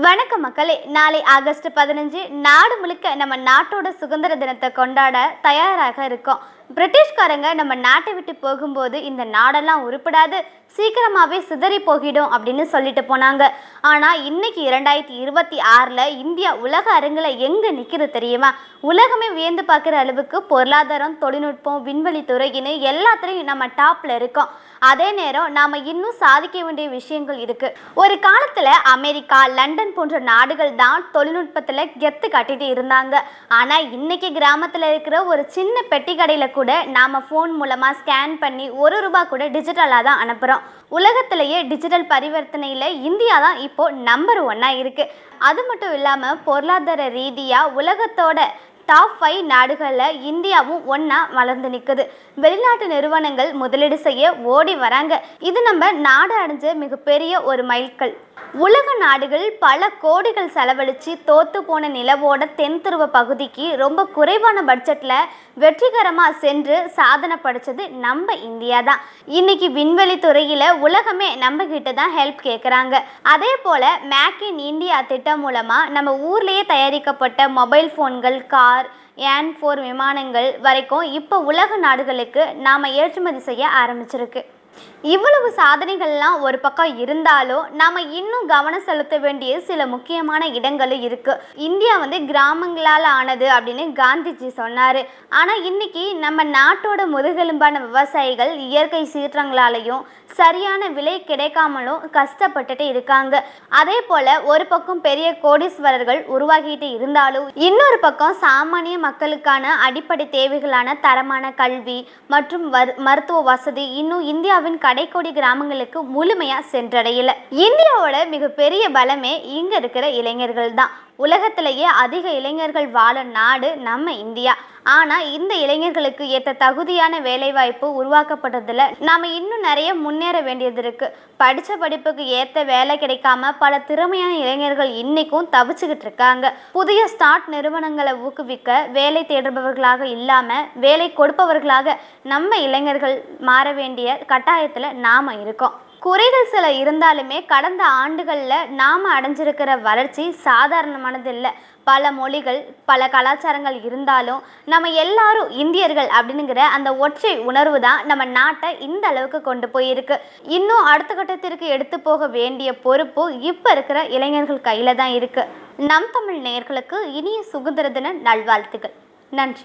வணக்கம் மக்களே. நாளை ஆகஸ்ட் 15 நாடு முழுக்க நம்ம நாட்டோட சுதந்திர தினத்தை கொண்டாட தயாராக இருக்கோம். பிரிட்டிஷ்காரங்க நம்ம நாட்டை விட்டு போகும்போது இந்த நாடெல்லாம் உருப்படாது, சீக்கிரமாகவே சிதறி போகிடும் அப்படின்னு சொல்லிட்டு போனாங்க. ஆனால் இன்னைக்கு 2026ல் இந்தியா உலக அரங்கில் எங்கே நிற்கிது தெரியுமா? உலகமே வியந்து பார்க்குற அளவுக்கு பொருளாதாரம், தொழில்நுட்பம், விண்வெளி துறையின்னு எல்லாத்துலேயும் நம்ம டாப்பில் இருக்கோம். அதே நேரம் நாம் இன்னும் சாதிக்க வேண்டிய விஷயங்கள் இருக்குது. ஒரு காலத்தில் அமெரிக்கா, லண்டன் போன்ற நாடுகள் தான் தொழில்நுட்பத்தில் கெத்து காட்டிட்டு இருந்தாங்க. ஆனால் இன்னைக்கு கிராமத்தில் இருக்கிற ஒரு சின்ன பெட்டி கடையில் கூட நாம் ஃபோன் மூலமாக ஸ்கேன் பண்ணி ₹1 கூட டிஜிட்டலாக தான் அனுப்புகிறோம். உலகத்திலேயே டிஜிட்டல் பரிவர்த்தனையில் இந்தியா தான் இப்போ நம்பர் 1 இருக்குது. அது மட்டும் இல்லாமல் பொருளாதார ரீதியாக உலகத்தோட டாப் 5 நாடுகளில் இந்தியாவும் ஒன்றா வளர்ந்து நிற்குது. வெளிநாட்டு நிறுவனங்கள் முதலீடு செய்ய ஓடி வராங்க. இது நம்ம நாடு அடைஞ்ச மிகப்பெரிய ஒரு மைல்கல். உலக நாடுகள் பல கோடிகள் செலவழித்து தோத்து போன நிலவோட தென் துருவ பகுதிக்கு ரொம்ப குறைவான பட்ஜெட்டில் வெற்றிகரமாக சென்று சாதனை படைச்சது நம்ம இந்தியா தான். இன்னைக்கு விண்வெளி துறையில் உலகமே நம்ம கிட்ட தான் ஹெல்ப் கேட்குறாங்க. அதே போல் மேக் இன் இந்தியா திட்டம் மூலமாக நம்ம ஊர்லேயே தயாரிக்கப்பட்ட மொபைல் ஃபோன்கள், கார், ஏன்-4 விமானங்கள் வரைக்கும் இப்போ உலக நாடுகளுக்கு நாம் ஏற்றுமதி செய்ய ஆரம்பிச்சிருக்கு. இவ்வளவு சாதனைகள்லாம் ஒரு பக்கம் இருந்தாலும் நாம் இன்னும் கவனம் செலுத்த வேண்டிய சில முக்கியமான இடங்களும் இருக்குது. இந்தியா கிராமங்களால் ஆனது அப்படின்னு காந்திஜி சொன்னார். ஆனால் இன்னைக்கு நம்ம நாட்டோட முதுகெலும்பான விவசாயிகள் இயற்கை சீற்றங்களாலையும் சரியான விலை கிடைக்காமலும் கஷ்டப்பட்டுட்டு இருக்காங்க. அதே போல் ஒரு பக்கம் பெரிய கோடீஸ்வரர்கள் உருவாகிட்டு இருந்தாலும் இன்னொரு பக்கம் சாமானிய மக்களுக்கான அடிப்படை தேவைகளான தரமான கல்வி மற்றும் மருத்துவ வசதி இன்னும் இந்தியாவின் கடைக்கோடி கிராமங்களுக்கு முழுமையா சென்றடையல. இந்தியாவோட மிகப்பெரிய பலமே இங்க இருக்கிற இளைஞர்கள் தான். உலகத்திலேயே அதிக இளைஞர்கள் வாழ நாடு நம்ம இந்தியா. ஆனா இந்த இளைஞர்களுக்கு ஏற்ற தகுதியான வேலைவாய்ப்பு உருவாக்கப்பட்டதுல நாம இன்னும் நிறைய முன்னேற வேண்டியது இருக்கு. படிச்ச படிப்புக்கு ஏற்ற வேலை கிடைக்காம பல திறமையான இளைஞர்கள் இன்னைக்கும் தவிச்சுக்கிட்டு இருக்காங்க. புதிய ஸ்டார்ட் நிறுவனங்களை ஊக்குவிக்க வேலை தேடுபவர்களாக இல்லாம வேலை கொடுப்பவர்களாக நம்ம இளைஞர்கள் மாற வேண்டிய கட்டாயத்துல நாம இருக்கோம். குறைகள் சில இருந்தாலுமே கடந்த ஆண்டுகளில் நாம் அடைஞ்சிருக்கிற வளர்ச்சி சாதாரணமானது இல்லை. பல மொழிகள், பல கலாச்சாரங்கள் இருந்தாலும் நம்ம எல்லாரும் இந்தியர்கள் அப்படிங்கிற அந்த ஒற்றை உணர்வு தான் நம்ம நாட்டை இந்த அளவுக்கு கொண்டு போயிருக்கு. இன்னும் அடுத்த கட்டத்திற்கு எடுத்து போக வேண்டிய பொறுப்பு இப்போ இருக்கிற இளைஞர்கள் கையில் தான் இருக்குது. நம் தமிழ் நேயர்களுக்கு இனிய சுதந்திர தின நல்வாழ்த்துக்கள். நன்றி.